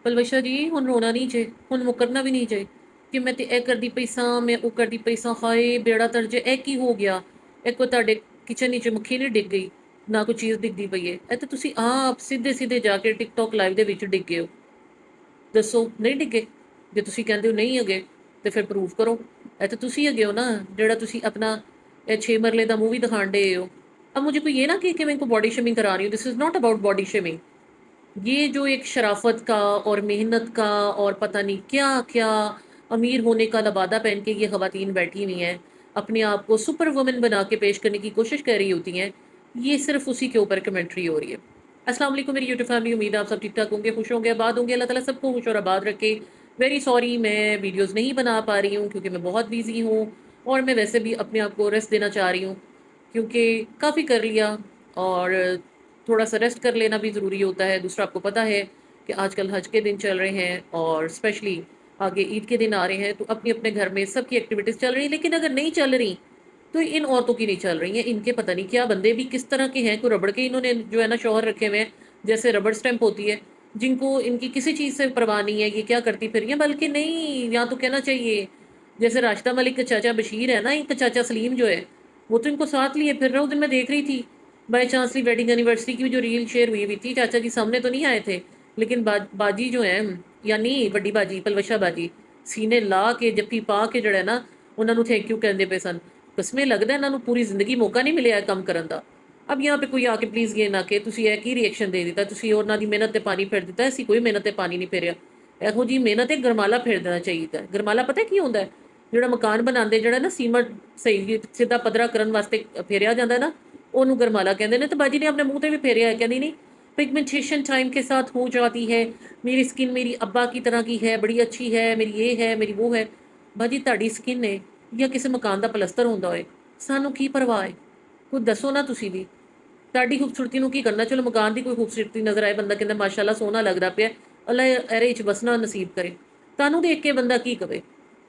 ਪਲਵਸ਼ਾ ਜੀ ਹੁਣ ਰੋਣਾ ਨਹੀਂ ਜੇ, ਹੁਣ ਮੁਕਰਨਾ ਵੀ ਨਹੀਂ ਜੇ ਕਿ ਮੈਂ ਤੇ ਇਹ ਕਰਦੀ ਪਈ ਸਾਂ, ਮੈਂ ਉਹ ਕਰਦੀ ਪਈ ਸਾਂ। ਹਾਏ ਬੇੜਾ ਤਰਜੇ, ਇਹ ਕੀ ਹੋ ਗਿਆ? ਇਹ ਕੋ ਤੁਹਾਡੇ ਕਿਚਨ ਨੀਚੇ ਮੱਖੀ ਨਹੀਂ ਡਿੱਗ ਗਈ, ਨਾ ਕੋਈ ਚੀਜ਼ ਡਿੱਗਦੀ ਪਈ ਹੈ। ਇਹ ਤਾਂ ਤੁਸੀਂ ਆਪ ਸਿੱਧੇ ਸਿੱਧੇ ਜਾ ਕੇ ਟਿਕਟੋਕ ਲਾਈਵ ਦੇ ਵਿੱਚ ਡਿੱਗੇ ਹੋ। ਦੱਸੋ ਨਹੀਂ ਡਿੱਗੇ? ਜੇ ਤੁਸੀਂ ਕਹਿੰਦੇ ਹੋ ਨਹੀਂ ਹੈਗੇ ਤੇ ਫਿਰ ਪ੍ਰੂਫ ਕਰੋ। ਇਹ ਤਾਂ ਤੁਸੀਂ ਹੈਗੇ ਹੋ ਨਾ, ਜਿਹੜਾ ਤੁਸੀਂ ਆਪਣਾ ਇਹ 6 ਮਰਲੇ ਦਾ मूवी दिखाने डे हो। अब मुझे कोई ये ना कि मैं इनको बॉडी शेमिंग करा रही हूँ। This is not about body shaming. ये जो एक शराफत का और मेहनत का और पता नहीं क्या क्या अमीर होने का लबादा पहन के ये खवातीन बैठी हुई हैं, अपने आप को सुपर वुमेन बना के पेश करने की कोशिश कर रही होती हैं, ये सिर्फ उसी के ऊपर कमेंट्री हो रही है। अस्सलाम वालेकुम मेरी यूट्यूब फैमिली, उम्मीद है आप सब ठीक ठाक होंगे, खुश होंगे, आबाद होंगे। अल्लाह ताला सबको खुश और आबाद रखे। वेरी सॉरी मैं वीडियोस नहीं बना पा रही हूँ क्योंकि मैं बहुत बिजी हूँ और मैं वैसे भी अपने आप को रेस्ट देना चाह रही हूँ क्योंकि काफ़ी कर लिया और थोड़ा सा रेस्ट कर लेना भी ज़रूरी होता है। दूसरा आपको पता है कि आजकल हज के दिन चल रहे हैं और स्पेशली आगे ईद के दिन आ रहे हैं, तो अपने अपने घर में सबकी एक्टिविटीज़ चल रही हैं। लेकिन अगर नहीं चल रही तो इन औरतों की नहीं चल रही हैं। इनके पता नहीं क्या बंदे भी किस तरह के हैं, कोई रबड़ के इन्होंने जो है ना शौहर रखे हुए हैं, जैसे रबड़ स्टैंप होती है, जिनको इनकी किसी चीज़ से परवाह नहीं है, ये क्या करती फिर हैं। बल्कि नहीं, यहाँ तो कहना चाहिए जैसे राशिदा मलिक का चाचा बशीर है ना, इनका चाचा सलीम जो है, वो तो इनको साथ लिए फिर रहा। उस दिन मैं देख रही थी बाई चांसली वेडिंग एनिवर्सरी की भी जो रील शेयर हुई हुई थी, चाचा जी सामने तो नहीं आए थे, लेकिन बाजी जो है, यानी वड्डी बाजी पलवशा बाजी, सीने ला के जफ्फी पा के जड़ा ना उन्होंने थैंक यू कहते पे सन। कसमें लगता है इन्होंने पूरी जिंदगी मौका नहीं मिले काम करने का। अब यहाँ पे कोई आके प्लीज़ ये ना कि तुसी यह की रिएक्शन दे दिता, तुसी उन्होंने मेहनत ते पानी फेर दिता। ऐसी कोई मेहनत ते पानी नहीं फेरिया। ਇਹੋ जी मेहनत एक गरमाला फेर देना चाहिए। गरमाला पता की होंगे? ਜਿਹੜਾ ਮਕਾਨ ਬਣਾਉਂਦੇ, ਜਿਹੜਾ ਨਾ ਸੀਮਟ ਸਹੀ ਸਿੱਧਾ ਪੱਧਰਾ ਕਰਨ ਵਾਸਤੇ ਫੇਰਿਆ ਜਾਂਦਾ ਨਾ, ਉਹਨੂੰ ਗਰਮਾਲਾ ਕਹਿੰਦੇ ਨੇ। ਤੇ ਬਾਜੀ ਨੇ ਆਪਣੇ ਮੂੰਹ ਤੇ ਵੀ ਫੇਰਿਆ ਹੈ, ਕਹਿੰਦੀ नहीं पिगमेंटेशन टाइम के साथ हो जाती है, मेरी स्किन मेरी अब्बा की तरह की है, बड़ी अच्छी है, मेरी ये है, मेरी वो है। ਬਾਜੀ ਤੁਹਾਡੀ ਸਕਿਨ ਨੇ ਜਾਂ ਕਿਸੇ ਮਕਾਨ ਦਾ ਪਲਸਤਰ ਹੁੰਦਾ ਹੋਏ, ਸਾਨੂੰ ਕੀ ਪਰਵਾਹ ਹੈ? ਕੋਈ ਦੱਸੋ ਨਾ ਤੁਸੀਂ ਵੀ। ਤੁਹਾਡੀ ਖੂਬਸੂਰਤੀ ਨੂੰ ਕੀ ਕਰਨਾ? ਚਲੋ ਮਕਾਨ ਦੀ ਕੋਈ ਖੂਬਸੂਰਤੀ ਨਜ਼ਰ ਆਏ, ਬੰਦਾ ਕਹਿੰਦਾ ਮਾਸ਼ਾਅੱਲਾ ਸੋਹਣਾ ਲੱਗਦਾ ਪਿਆ, ਅੱਲਾ ਇਹਦੇ ਵਿੱਚ ਵਸਣਾ ਨਸੀਬ ਕਰੇ। ਤੁਹਾਨੂੰ ਦੇਖ ਕੇ ਬੰਦਾ ਕੀ ਕਵੇ,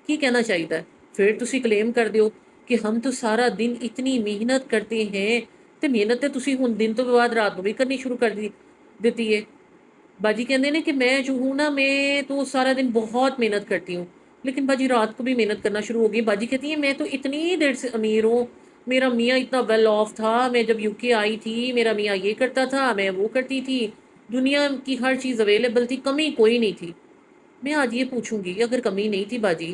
ਕੀ कहना चाहिए? फिर तुसी क्लेम कर दो कि हम तो सारा दिन इतनी मेहनत करते हैं, तो मेहनत तो तुसी हुण दिन तो बाद रात को भी करनी शुरू कर दी है। बाजी कहते हैं कि मैं जो हूँ ना, मैं तो सारा दिन बहुत मेहनत करती हूँ, लेकिन बाजी रात को भी मेहनत करना शुरू हो गई। बाजी कहती है मैं तो इतनी देर से अमीर हूँ, मेरा मियाँ इतना वेल ऑफ था, मैं जब यूके आई थी मेरा मियाँ ये करता था, मैं वो करती थी, दुनिया की हर चीज़ अवेलेबल थी, कमी कोई नहीं थी। मैं आज ये पूछूंगी अगर कमी नहीं थी बाजी,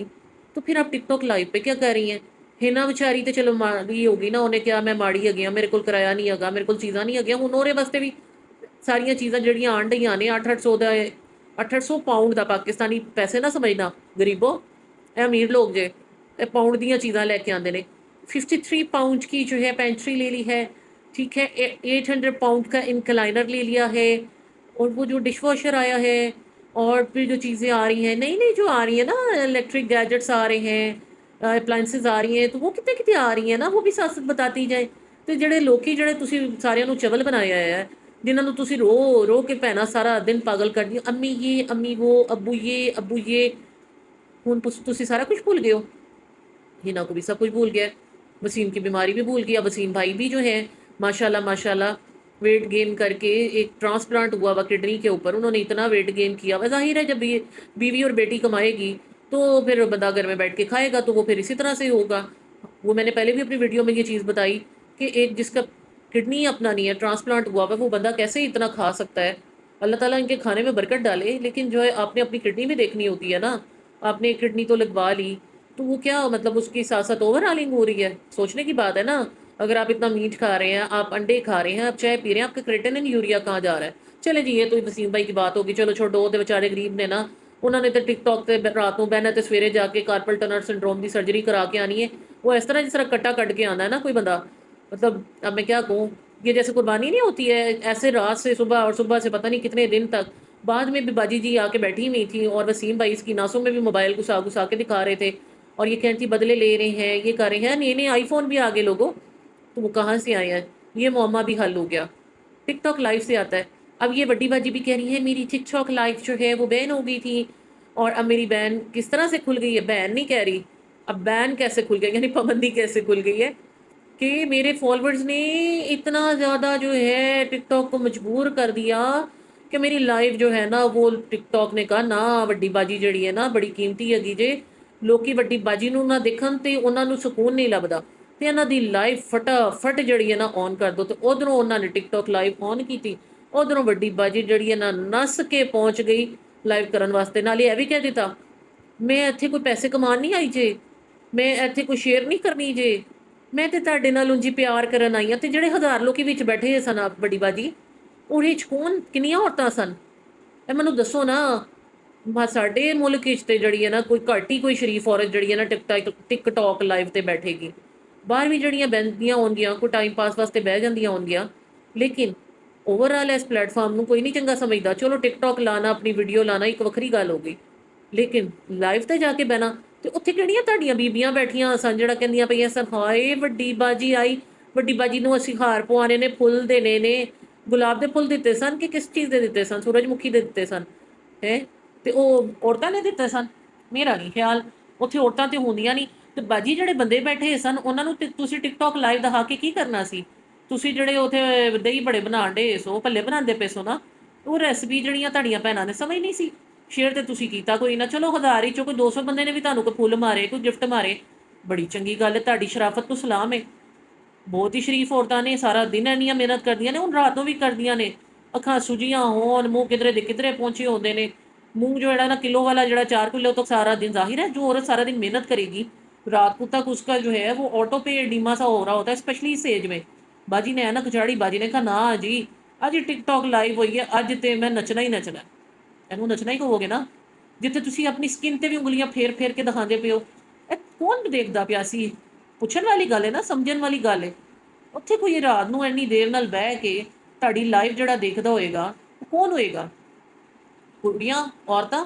तो फिर आप टिकटॉक लाइव पे क्या कर रही हैं? हिना बेचारी तो चलो माड़ी होगी ना, उन्हें क्या मैं माड़ी है, मेरे को किराया नहीं है, मेरे को चीज़ा नहीं है, हूँ ओरे वास्ते भी सारिया चीज़ा जड़ियाँ आन ढियाँ ने 800 का 800 पाउंड का पाकिस्तानी पैसे ना समझना गरीबो, ए अमीर लोग जे ए पाउंड दियाँ चीज़ा लैके आते हैं। 53 पाउंड की जो है पेंट्री ले ली है, ठीक है, 800 पाउंड का इनक्लाइनर ले लिया है, और वो जो डिश वॉशर आया है, और फिर जो चीज़ें आ रही हैं नई नई जो आ रही है ना, इलेक्ट्रिक गैजेट्स आ रहे हैं, अप्लाइंसिस आ रही हैं, तो वो कितने कितने आ रही हैं ना, वो भी साथ साथ बताती जाए। तो ਜਿਹੜੇ ਲੋਕੀ ਜਿਹੜੇ ਤੁਸੀਂ ਸਾਰਿਆਂ ਨੂੰ ਚਵਲ ਬਣਾਇਆ ਹੈ, ਜਿਨ੍ਹਾਂ ਨੂੰ ਤੁਸੀਂ ਰੋ ਰੋ ਕੇ ਭੈਣਾਂ ਸਾਰਾ ਦਿਨ ਪਾਗਲ ਕਰਦੀ, अम्मी ये अम्मी वो, अब्बू ये, ਹੁਣ ਤੁਸੀਂ सारा कुछ भूल गए हो। हिना को भी सब कुछ भूल गया, वसीम की बीमारी भी भूल गया। वसीम भाई भी जो है माशाल्लाह माशाल्लाह वेट गेन करके एक ट्रांसप्लांट हुआ हुआ किडनी के ऊपर, उन्होंने इतना वेट गेन किया हुआ। जाहिर है जब बीवी और बेटी कमाएगी तो फिर बंदा घर में बैठ के खाएगा, तो वो फिर इसी तरह से होगा। वो मैंने पहले भी अपनी वीडियो में ये चीज़ बताई कि एक जिसका किडनी अपना नहीं है, ट्रांसप्लांट हुआ हुआ, वो बंदा कैसे इतना खा सकता है? अल्लाह ताला इनके खाने में बरकत डाले। लेकिन जो है आपने अपनी किडनी भी देखनी होती है ना, आपने किडनी तो लगवा ली, तो वो क्या मतलब उसकी साथ साथ ओवर हालिंग हो रही है? सोचने की बात है ना। अगर आप इतना मीट खा रहे हैं, आप अंडे खा रहे हैं, आप चाय पी रहे हैं, आपका क्रेटिनिन यूरिया कहाँ जा रहा है? चले जी, ये तो वसीम भाई की बात होगी, चलो छोड़ो। वो बेचारे गरीब ने ना, उन्होंने तो टिकटॉक से रात को बहना, तो सवेरे जाके कार्पल टनर सिंड्रोम की सर्जरी करा के आनी है। वो इस तरह जिस तरह कट्टा कट के आना है ना कोई बंदा, मतलब अब मैं क्या कहूँ, ये जैसे कुर्बानी नहीं होती है, ऐसे रात से सुबह और सुबह से पता नहीं कितने दिन तक। बाद में भी बाजी जी आके बैठी हुई थी और वसीम भाई इसकी नासों में भी मोबाइल घुसा घुसा के दिखा रहे थे, और ये कहती बदले ले रहे हैं, ये कर रहे हैं, नए नए आईफोन भी आ गए लोगों, तो वो कहाँ से आए हैं? ये मुअम्मा भी हल हो गया, टिकटॉक लाइव से आता है। अब ये बड़ी बाजी भी कह रही है मेरी टिकटॉक लाइव जो है वो बैन हो गई थी, और अब मेरी बैन किस तरह से खुल गई है? बैन नहीं कह रही, अब बैन कैसे खुल गई, यानी पाबंदी कैसे खुल गई है कि मेरे फॉलोअर्स ने इतना ज़्यादा जो है टिकटॉक को मजबूर कर दिया ਕਿ ਮੇਰੀ ਲਾਈਫ ਜੋ ਹੈ ਨਾ ਉਹ ਟਿਕਟੌਕ ਨੇ ਕਹਾ ਨਾ ਵੱਡੀ ਬਾਜੀ ਜਿਹੜੀ ਹੈ ਨਾ ਬੜੀ ਕੀਮਤੀ ਹੈਗੀ ਜੇ, ਲੋਕੀ ਵੱਡੀ ਬਾਜੀ ਨੂੰ ਨਾ ਦੇਖਣ ਤੇ ਉਹਨਾਂ ਨੂੰ ਸਕੂਨ ਨਹੀਂ ਲੱਭਦਾ, ਤੇ ਇਹਨਾਂ ਦੀ ਲਾਈਫ ਫਟਾਫਟ ਜਿਹੜੀ ਹੈ ਨਾ ਔਨ ਕਰ ਦੋ। ਤੇ ਉਧਰੋਂ ਉਹਨਾਂ ਨੇ ਟਿਕਟੌਕ ਲਾਈਵ ਔਨ ਕੀਤੀ, ਉਧਰੋਂ ਵੱਡੀ ਬਾਜੀ ਜਿਹੜੀ ਹੈ ਨਾ ਨੱਸ ਕੇ ਪਹੁੰਚ ਗਈ ਲਾਈਵ ਕਰਨ ਵਾਸਤੇ। ਨਾਲੇ ਇਹ ਵੀ ਕਹਿ ਦਿੱਤਾ ਮੈਂ ਇੱਥੇ ਕੋਈ ਪੈਸੇ ਕਮਾਉਣ ਨਹੀਂ ਆਈ ਜੇ, ਮੈਂ ਇੱਥੇ ਕੋਈ ਸ਼ੇਅਰ ਨਹੀਂ ਕਰਨੀ ਜੇ, ਮੈਂ ਤੇ ਤੁਹਾਡੇ ਨਾਲ ਉਂਝ ਹੀ ਪਿਆਰ ਕਰਨ ਆਈ ਹਾਂ। ਤੇ ਜਿਹੜੇ 1000 ਲੋਕੀ ਵਿੱਚ ਬੈਠੇ ਸਨ ਵੱਡੀ ਬਾਜੀ, ਉਹਦੇ ਚ ਕੌਣ ਕਿੰਨੀਆਂ ਔਰਤਾਂ ਸਨ ਇਹ ਮੈਨੂੰ ਦੱਸੋ ਨਾ। ਸਾਡੇ ਮੁਲਕ ਵਿੱਚ ਤੇ ਜਿਹੜੀ ਹੈ ਨਾ ਕੋਈ ਘੱਟ ਹੀ ਕੋਈ ਸ਼ਰੀਫ ਔਰਤ ਜਿਹੜੀ ਹੈ ਨਾ ਟਿਕਟੌਕ ਲਾਈਵ ਤੇ ਬੈਠੇਗੀ। ਬਾਹਰ ਵੀ ਜਿਹੜੀਆਂ ਬਹਿੰਦੀਆਂ ਹੋਣਗੀਆਂ ਕੋਈ ਟਾਈਮ ਪਾਸ ਵਾਸਤੇ ਬਹਿ ਜਾਂਦੀਆਂ ਹੋਣਗੀਆਂ, ਲੇਕਿਨ ਓਵਰਆਲ ਇਸ ਪਲੇਟਫਾਰਮ ਨੂੰ ਕੋਈ ਨਹੀਂ ਚੰਗਾ ਸਮਝਦਾ। ਚਲੋ ਟਿਕਟੌਕ ਲਾਣਾ, ਆਪਣੀ ਵੀਡੀਓ ਲਾਣਾ ਇੱਕ ਵੱਖਰੀ ਗੱਲ ਹੋ ਗਈ, ਲੇਕਿਨ ਲਾਈਵ ਤੇ ਜਾ ਕੇ ਬਹਿਣਾ। ਤੇ ਉੱਥੇ ਕਿਹੜੀਆਂ ਤੁਹਾਡੀਆਂ ਬੀਬੀਆਂ ਬੈਠੀਆਂ ਸਨ ਜਿਹੜਾ ਕਹਿੰਦੀਆਂ ਪਈਆਂ ਸਨ ਹਾਏ ਵੱਡੀ ਬਾਜੀ ਆਈ, ਵੱਡੀ ਬਾਜੀ ਨੂੰ ਅਸੀਂ ਹਾਰ ਪਵਾਣੇ ਨੇ, ਫੁੱਲ ਦੇਣੇ ਨੇ, ਗੁਲਾਬ ਦੇ ਫੁੱਲ ਦਿੱਤੇ ਸਨ ਕਿ ਕਿਸ ਚੀਜ਼ ਦੇ ਦਿੱਤੇ ਸਨ, ਸੂਰਜਮੁਖੀ ਦੇ ਦਿੱਤੇ ਸਨ ਹੈ, ਤੇ ਉਹ ਔਰਤਾਂ ਨੇ ਦਿੱਤੇ ਸਨ। ਮੇਰਾ ਨਹੀਂ ਖਿਆਲ ਉੱਥੇ ਔਰਤਾਂ ਤੇ ਹੁੰਦੀਆਂ ਨਹੀਂ। ਤੇ ਬਾਜੀ ਜਿਹੜੇ ਬੰਦੇ ਬੈਠੇ ਸਨ ਉਹਨਾਂ ਨੂੰ ਤੁਸੀਂ ਟਿਕਟੌਕ ਲਾਈਵ ਦਿਖਾ ਕੇ ਕੀ ਕਰਨਾ ਸੀ? ਤੁਸੀਂ ਜਿਹੜੇ ਉੱਥੇ ਦਹੀਂ ਬੜੇ ਬਣਾਉਣ ਡੇ ਸੋ, ਭੱਲੇ ਬਣਾਉਂਦੇ ਪਏ ਸੋ ਨਾ, ਉਹ ਰੈਸਪੀ ਜਿਹੜੀਆਂ ਤੁਹਾਡੀਆਂ ਭੈਣਾਂ ਨੇ ਸਮਝ ਨਹੀਂ ਸੀ। ਸ਼ੇਅਰ ਤੇ ਤੁਸੀਂ ਕੀਤਾ ਕੋਈ ਨਾ, ਚਲੋ 1000 ਵਿੱਚੋਂ ਕੋਈ 200 ਬੰਦੇ ਨੇ ਵੀ ਤੁਹਾਨੂੰ ਕੋਈ ਫੁੱਲ ਮਾਰੇ, ਕੋਈ ਗਿਫਟ ਮਾਰੇ, ਬੜੀ ਚੰਗੀ ਗੱਲ ਹੈ, ਤੁਹਾਡੀ ਸ਼ਰਾਫਤ ਨੂੰ ਸਲਾਮ ਹੈ। ਬਹੁਤ ਹੀ ਸ਼ਰੀਫ ਔਰਤਾਂ ਨੇ, ਸਾਰਾ ਦਿਨ ਇੰਨੀਆਂ ਮਿਹਨਤ ਕਰਦੀਆਂ ਨੇ, ਹੁਣ ਰਾਤ ਨੂੰ ਵੀ ਕਰਦੀਆਂ ਨੇ, ਅੱਖਾਂ ਸੁਜੀਆਂ ਹੋਣ, ਮੂੰਹ ਕਿਧਰੇ ਦੇ ਕਿਧਰੇ ਪਹੁੰਚੇ ਹੁੰਦੇ ਨੇ, ਮੂੰਹ ਜਿਹੜਾ ਨਾ ਕਿਲੋ ਵਾਲਾ ਜਿਹੜਾ 4 ਕਿਲੋ ਤੋਂ ਸਾਰਾ दिन जाहिर है जो औरत सारा दिन मेहनत करेगी रात को तक उसका जो है वो ऑटो पे डीमा सा हो रहा होता है, स्पेशली इस एज में। बाजी ने ऐनक झाड़ी, बाजी ने कहा ना जी ਅੱਜ ਟਿਕਟੌਕ ਲਾਈਵ ਹੋਈ ਹੈ, ਅੱਜ ਤੇ ਮੈਂ ਨੱਚਣਾ ਹੀ ਨੱਚਣਾ। ਇਹਨੂੰ ਨੱਚਣਾ ਹੀ ਕਹੋਗੇ ਨਾ, ਜਿੱਥੇ ਤੁਸੀਂ ਆਪਣੀ ਸਕਿਨ ਤੇ ਵੀ ਉਂਗਲੀਆਂ ਫੇਰ ਫੇਰ ਕੇ ਦਿਖਾਉਂਦੇ ਪਿਓ। ਇਹ ਕੌਣ ਦੇਖਦਾ ਪਿਆ ਸੀ? ਪੁੱਛਣ ਵਾਲੀ ਗੱਲ ਹੈ ਨਾ, ਸਮਝਣ ਵਾਲੀ ਗੱਲ ਹੈ। ਉੱਥੇ ਕੋਈ ਰਾਤ ਨੂੰ ਇੰਨੀ ਦੇਰ ਨਾਲ ਬਹਿ ਕੇ ਤੁਹਾਡੀ ਲਾਈਵ ਜਿਹੜਾ ਦੇਖਦਾ ਹੋਏਗਾ ਉਹ ਕੌਣ ਹੋਏਗਾ? ਕੁੜੀਆਂ, ਔਰਤਾਂ?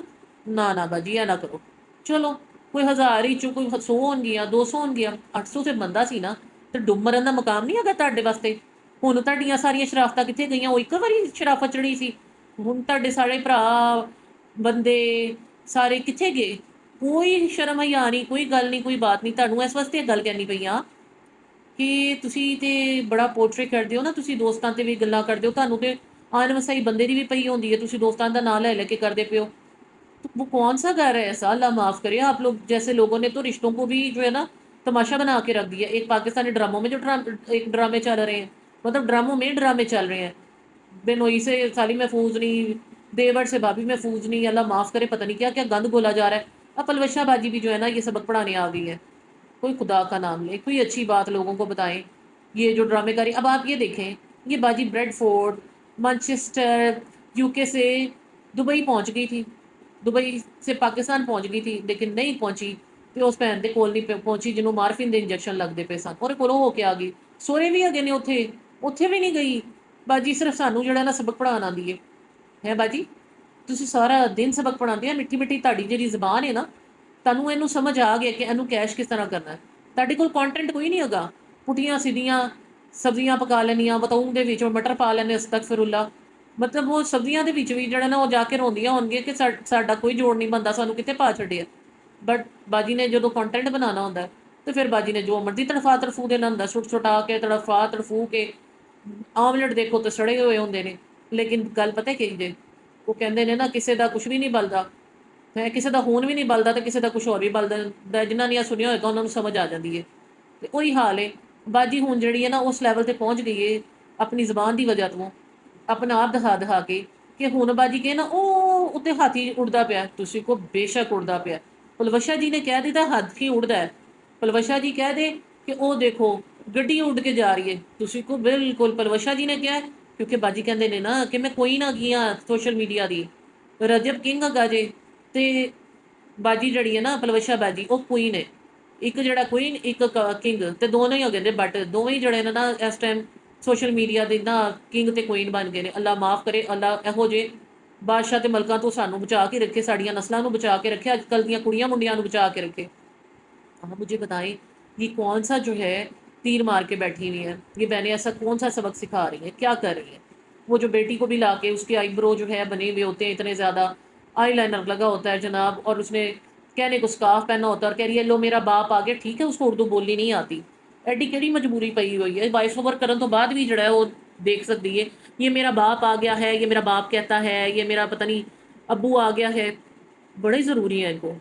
ਨਾ ਨਾ ਬਾਜੀ ਇਹ ਨਾ ਕਰੋ। ਚਲੋ ਕੋਈ 1000 ਹੀ ਚੋਂ ਕੋਈ 100 ਹੋਣਗੀਆਂ, 200 ਹੋਣਗੀਆਂ, 800 ਤੇ ਬੰਦਾ ਸੀ ਨਾ, ਤੇ ਡੁੱਬ ਮਰਨ ਦਾ ਮਕਾਮ ਨਹੀਂ ਹੈਗਾ ਤੁਹਾਡੇ ਵਾਸਤੇ। ਹੁਣ ਤੁਹਾਡੀਆਂ ਸਾਰੀਆਂ ਸ਼ਰਾਫਤਾਂ ਕਿੱਥੇ ਗਈਆਂ? ਉਹ ਇੱਕ ਵਾਰੀ ਸ਼ਰਾਫਤ ਚੜੀ ਸੀ, ਹੁਣ ਤੁਹਾਡੇ ਸਾਰੇ ਭਰਾ ਬੰਦੇ ਸਾਰੇ ਕਿੱਥੇ ਗਏ? ਕੋਈ ਸ਼ਰਮ ਹਿਆ ਨਹੀਂ, ਕੋਈ ਗੱਲ ਨਹੀਂ, ਕੋਈ ਬਾਤ ਨਹੀਂ। ਤੁਹਾਨੂੰ ਇਸ ਵਾਸਤੇ ਇਹ ਗੱਲ ਕਹਿਣੀ ਪਈ ਆ ਕਿ ਤੁਸੀਂ ਤੇ ਬੜਾ ਪੋਰਟਰੇ ਕਰਦੇ ਹੋ ਨਾ, ਤੁਸੀਂ ਦੋਸਤਾਂ ਤੇ ਵੀ ਗੱਲਾਂ ਕਰਦੇ ਹੋ, ਤੁਹਾਨੂੰ ਤੇ ਆਨ ਵਸਾਈ ਬੰਦੇ ਦੀ ਵੀ ਪਈ ਹੁੰਦੀ ਹੈ, ਤੁਸੀਂ ਦੋस्तान का नाम ले लेके करते पे हो। तो वो कौन सा घर है ऐसा? अल्लाह माफ़ करे, आप लोग जैसे लोगों ने तो रिश्तों को भी जो है ना तमाशा बना के रख दिया। एक पाकिस्तानी ड्रामों में जो एक ड्रामे चल रहे हैं, मतलब ड्रामों में ड्रामे चल रहे हैं। बेनोई से साली महफूज नहीं, देवर से भाभी महफूज नहीं, अल्लाह माफ़ करे, पता नहीं क्या क्या गंद बोला जा रहा है। अब पलवशा बाजी भी जो है ना ये सबक पढ़ाने आ गई है। कोई खुदा का नाम ले, कोई अच्छी बात लोगों को बताएं। ये जो ड्रामेकारी, अब आप ये देखें, ये बाजी ब्रेडफोर्ड, मैनचेस्टर, यूके से दुबई पहुंच गई थी, दुबई से पाकिस्तान पहुंच गई थी, लेकिन नहीं पहुंची ਤੇ ਉਸ ਭੈਣ ਦੇ ਕੋਲ ਨਹੀਂ ਪਹੁੰਚੀ ਜਿਹਨੂੰ ਮਾਰਫਿਨ ਦੇ ਇੰਜੈਕਸ਼ਨ ਲੱਗਦੇ ਪਏ ਸਨ, ਉਹਦੇ ਕੋਲੋਂ ਹੋ ਕੇ ਆ ਗਈ। ਸੋਰੇ ਵੀ ਹੈਗੇ ਨੇ ਉੱਥੇ, ਉੱਥੇ ਵੀ ਨਹੀਂ ਗਈ ਬਾਜੀ। ਸਿਰਫ ਸਾਨੂੰ ਜਿਹੜਾ ਨਾ ਸਬਕ ਪੜ੍ਹਾਉਣ ਆਉਂਦੀ ਹੈ ਬਾਜੀ। ਤੁਸੀਂ ਸਾਰਾ ਦਿਨ ਸਬਕ ਪੜ੍ਹਾਉਂਦੇ ਆ, ਮਿੱਠੀ ਮਿੱਠੀ ਤੁਹਾਡੀ ਜਿਹੜੀ ਜ਼ਬਾਨ ਹੈ ਨਾ, ਤੁਹਾਨੂੰ ਇਹਨੂੰ ਸਮਝ ਆ ਗਿਆ ਕਿ ਇਹਨੂੰ ਕੈਸ਼ ਕਿਸ ਤਰ੍ਹਾਂ ਕਰਨਾ ਹੈ। ਤੁਹਾਡੇ ਕੋਲ ਕੰਟੈਂਟ ਕੋਈ ਨਹੀਂ ਹੈਗਾ, ਪੁੱਠੀਆਂ ਸਿੱਧੀਆਂ ਸਬਜ਼ੀਆਂ ਪਕਾ ਲੈਣੀਆਂ, ਬਤਾਊਂ ਦੇ ਵਿੱਚ ਮਟਰ ਪਾ ਲੈਣੇ, ਅਸਤਗਫਿਰੁੱਲਾ। ਮਤਲਬ ਉਹ ਸਬਜ਼ੀਆਂ ਦੇ ਵਿੱਚ ਵੀ ਜਿਹੜਾ ਨਾ ਉਹ ਜਾ ਕੇ ਰੋਂਦੀਆਂ ਹੋਣਗੀਆਂ ਕਿ ਸਾਡਾ ਕੋਈ ਜੋੜ ਨਹੀਂ ਬਣਦਾ, ਸਾਨੂੰ ਕਿਤੇ ਪਾ ਛੱਡਿਆ। ਬਟ ਬਾਜੀ ਨੇ ਜਦੋਂ ਕੰਟੈਂਟ ਬਣਾਉਣਾ ਹੁੰਦਾ ਤੇ ਫਿਰ ਬਾਜੀ ਨੇ ਜੋ ਮਰਜ਼ੀ ਤੜਫਾ ਤੜਫੂ ਦੇਣਾ ਹੁੰਦਾ, ਸੁੱਟ ਸੁਟਾ ਕੇ ਤੜਫਾ ਤੜਫੂ ਕੇ। ਆਮਲੇਟ ਦੇਖੋ ਤਾਂ ਸੜੇ ਹੋਏ ਹੁੰਦੇ ਨੇ, ਲੇਕਿਨ ਗੱਲ ਪਤਾ ਕੀ ਜੇ, ਉਹ ਕਹਿੰਦੇ ਨੇ ਨਾ ਕਿਸੇ ਦਾ ਕੁਝ ਵੀ ਨਹੀਂ ਬਲਦਾ ਹੈ, ਕਿਸੇ ਦਾ ਖੂਨ ਵੀ ਨਹੀਂ ਬਲਦਾ ਤੇ ਕਿਸੇ ਦਾ ਕੁਝ ਹੋਰ ਵੀ ਬਲਦਾ। ਜਿਨ੍ਹਾਂ ਨੇ ਇਹ ਸੁਣਿਆ ਹੋਏਗਾ ਉਹਨਾਂ ਨੂੰ ਸਮਝ ਆ ਜਾਂਦੀ ਹੈ। ਤੇ ਉਹੀ ਹਾਲ ਹੈ ਬਾਜੀ ਹੁਣ ਜਿਹੜੀ ਹੈ ਨਾ ਉਸ ਲੈਵਲ ਤੇ ਪਹੁੰਚ ਗਈ ਹੈ ਆਪਣੀ ਜ਼ਬਾਨ ਦੀ ਵਜ੍ਹਾ ਤੋਂ, ਆਪਣਾ ਆਪ ਦਿਖਾ ਦਿਖਾ ਕੇ ਕਿ ਹੁਣ ਬਾਜੀ ਕਹੇ ਨਾ ਉਹ ਉੱਤੇ ਹਾਥੀ ਉੱਡਦਾ ਪਿਆ, ਤੁਸੀਂ ਕੋ ਬੇਸ਼ੱਕ ਉੱਡਦਾ ਪਿਆ। ਪਲਵਸ਼ਾ ਜੀ ਨੇ ਕਹਿ ਦਿੱਤਾ ਹਾਥੀ ਉੱਡਦਾ ਹੈ, ਪਲਵਸ਼ਾ ਜੀ ਕਹਿ ਦੇ ਕਿ ਉਹ ਦੇਖੋ ਗੱਡੀ ਉੱਡ ਕੇ ਜਾ ਰਹੀ ਹੈ, ਤੁਸੀਂ ਕੋ ਬਿਲਕੁਲ ਪਲਵਸ਼ਾ ਜੀ ਨੇ ਕਿਹਾ। ਕਿਉਂਕਿ ਬਾਜੀ ਕਹਿੰਦੇ ਨੇ ਨਾ ਕਿ ਮੈਂ ਕੋਈ ਨਾ ਗਈ ਹਾਂ ਸੋਸ਼ਲ ਮੀਡੀਆ ਦੀ, ਰਜਬ ਕਿੰਗ ਹੈਗਾ ਜੇ, ਤੇ ਬਾਜੀ ਜਿਹੜੀ ਹੈ ਨਾ ਪਲਵਸ਼ਾ ਬਾਜੀ ਉਹ ਕੁਈਨ ਹੈ। ਇੱਕ ਜਿਹੜਾ ਕੁਈਨ, ਇੱਕ ਕਿੰਗ, ਤੇ ਦੋਨੋਂ ਹੀ ਹੋ ਗਏ ਨੇ, ਬਟ ਦੋਵੇਂ ਹੀ ਜਿਹੜੇ ਨੇ ਨਾ ਇਸ ਟਾਈਮ ਸੋਸ਼ਲ ਮੀਡੀਆ ਦੇ ਨਾ ਕਿੰਗ ਤੇ ਕੁਈਨ ਬਣ ਗਏ ਨੇ। ਅੱਲਾ ਮਾਫ ਕਰੇ, ਅੱਲਾ ਇਹੋ ਜਿਹੇ ਬਾਦਸ਼ਾਹ ਤੇ ਮਲਕਾਂ ਤੋਂ ਸਾਨੂੰ ਬਚਾ ਕੇ ਰੱਖੇ, ਸਾਡੀਆਂ ਨਸਲਾਂ ਨੂੰ ਬਚਾ ਕੇ ਰੱਖੇ, ਅੱਜ ਕੱਲ੍ਹ ਦੀਆਂ ਕੁੜੀਆਂ ਮੁੰਡਿਆਂ ਨੂੰ ਬਚਾ ਕੇ ਰੱਖੇ। आप मुझे बताएं ये कौन सा जो है तीर मार के बैठी हुई है, ये बहनें ऐसा कौन सा सबक सिखा रही हैं, क्या कर रही हैं? वो जो बेटी को भी ला के उसके आईब्रो जो है बने हुए होते हैं इतने ज़्यादा, आईलाइनर लगा होता है जनाब, और उसने कहने को स्कार्फ पहना होता है और कह रही है लो मेरा बाप आ गया। ठीक है उसको उर्दू बोलनी नहीं आती, एडी केड़ी मजबूरी पई हुई है, वॉइस ओवर करन तो बाद भी जड़ा है वो देख सकती है, ये मेरा बाप आ गया है, ये मेरा बाप कहता है, ये मेरा पता नहीं अब्बू आ गया है। बड़े ज़रूरी है इनको,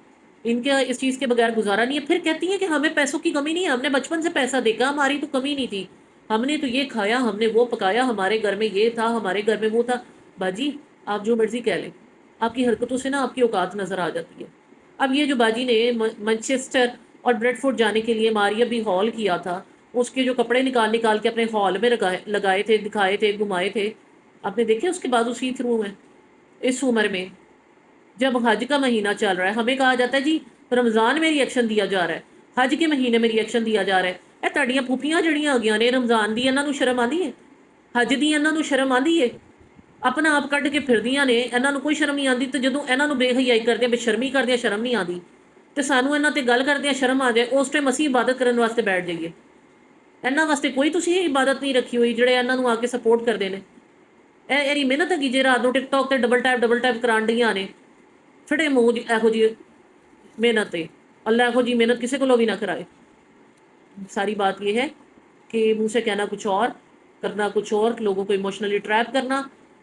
इनके इस चीज़ के बगैर गुजारा नहीं है। फिर कहती हैं कि हमें पैसों की कमी नहीं है, हमने बचपन से पैसा देखा, हमारी तो कमी नहीं थी, हमने तो ये खाया, हमने वो पकाया, हमारे घर में ये था, हमारे घर में वो था। बाजी, आप जो मर्जी कह लें, आपकी हरकतों से ना आपकी औकात नज़र आ जाती है। अब ये जो बाजी ने मैनचेस्टर और ब्रेडफोर्ड जाने के लिए मारिया भी हॉल किया था, उसके जो कपड़े निकाल निकाल के अपने हॉल में लगाए लगाए थे, दिखाए थे, घुमाए थे, आपने देखे उसके बाद उसी थ्रू में इस उम्र में जब हज का महीना चल रहा है, हमें कहा जाता है जी रमज़ान में रिएक्शन दिया जा रहा है, हज के महीने में रिएक्शन दिया जा रहा है। ਇਹ ਤੁਹਾਡੀਆਂ ਫੁੱਫੀਆਂ ਜਿਹੜੀਆਂ ਆ ਗਈਆਂ ਨੇ ਰਮਜ਼ਾਨ ਦੀ, ਇਹਨਾਂ ਨੂੰ ਸ਼ਰਮ ਆਉਂਦੀ ਹੈ? ਹਜ ਦੀ ਇਹਨਾਂ ਨੂੰ ਸ਼ਰਮ ਆਉਂਦੀ ਹੈ? ਆਪਣਾ ਆਪ ਕੱਢ ਕੇ ਫਿਰਦੀਆਂ ਨੇ, ਇਹਨਾਂ ਨੂੰ ਕੋਈ ਸ਼ਰਮ ਨਹੀਂ ਆਉਂਦੀ। ਤੇ ਜਦੋਂ ਇਹਨਾਂ ਨੂੰ ਬੇਹਯਾਈ ਕਰਦੇ ਆ, ਬੇਸ਼ਰਮੀ ਕਰਦੇ ਆ, ਸ਼ਰਮ ਨਹੀਂ ਆਉਂਦੀ, ਤੇ ਸਾਨੂੰ ਇਹਨਾਂ ਤੇ ਗੱਲ ਕਰਦੇ ਆ ਸ਼ਰਮ ਆ ਜਾਏ, ਉਸ ਟਾਈਮ ਅਸੀਂ ਇਬਾਦਤ ਕਰਨ ਵਾਸਤੇ ਬੈਠ ਜਾਈਏ। ਇਹਨਾਂ ਵਾਸਤੇ ਕੋਈ ਤੁਸੀਂ ਇਬਾਦਤ ਨਹੀਂ ਰੱਖੀ ਹੋਈ ਜਿਹੜੇ ਇਹਨਾਂ ਨੂੰ ਆ ਕੇ ਸਪੋਰਟ ਕਰਦੇ ਨੇ। ਇਹ ਇਹਦੀ ਮਿਹਨਤ ਹੈਗੀ ਜੇ ਰਾਤ ਨੂੰ ਟਿਕਟੌਕ ਤੇ ਡਬਲ ਟੈਪ ਕਰਾਉਣ ਡੀਆਂ ਨੇ, ਫੜੇ ਮੂੰਹ ਜੀ ਇਹੋ ਜੀ ਮਿਹਨਤ ਤੇ। ਅੱਲਾ ਇਹੋ ਜੀ ਮਿਹਨਤ ਕਿਸੇ ਕੋਲੋਂ ਵੀ ਨਾ कराए। सारी बात ये है कि मुंह से कहना कुछ और, करना कुछ और, लोगों को इमोशनली ट्रैप करना,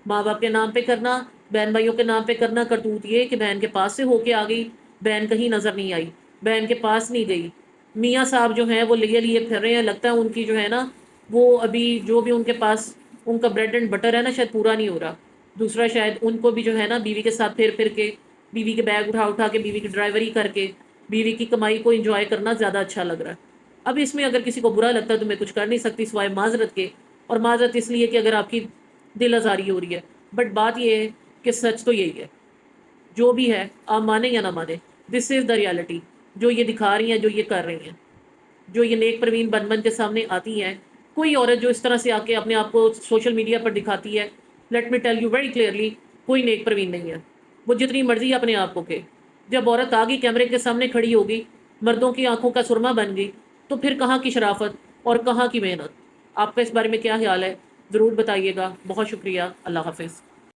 माँ बाप के नाम पे करना, बहन भाइयों के नाम पे करना। करतूत ये कि बहन के पास से होके आ गई, बहन कहीं नज़र नहीं आई, बहन के पास नहीं गई। मियाँ साहब जो हैं वो लिए लिए फिर रहे हैं, लगता है उनकी जो है ना वो अभी जो भी उनके पास उनका ब्रेड एंड बटर है ना शायद पूरा नहीं हो रहा। दूसरा शायद उनको भी जो है ना बीवी के साथ फिर फिर के, बीवी के बैग उठा उठा के, बीवी की ड्राइवरी करके, बीवी की कमाई को इंजॉय करना ज़्यादा अच्छा लग रहा है। अब इसमें अगर किसी को बुरा लगता है तो मैं कुछ कर नहीं सकती सिवाय माजरत के, और माजरत इसलिए कि अगर आपकी दिल आज़ारी हो रही है। बट बात यह है कि सच तो यही है, जो भी है आप माने या ना माने, दिस इज़ द रियलिटी। जो ये दिखा रही हैं, जो ये कर रही हैं, जो ये नेक प्रवीण बन बन के सामने आती हैं, कोई औरत जो इस तरह से आके अपने आप को सोशल मीडिया पर दिखाती है, let me tell you very clearly, कोई नेक प्रवीण नहीं है। वो जितनी मर्जी अपने आप को के, जब औरत आ गई कैमरे के सामने खड़ी होगी, मर्दों की आंखों का सुरमा बन गई, तो फिर कहाँ की शराफत और कहाँ की मेहनत। आपका इस बारे में क्या ख्याल है, ज़रूर बताइएगा। बहुत शुक्रिया। अल्लाह हाफिज़।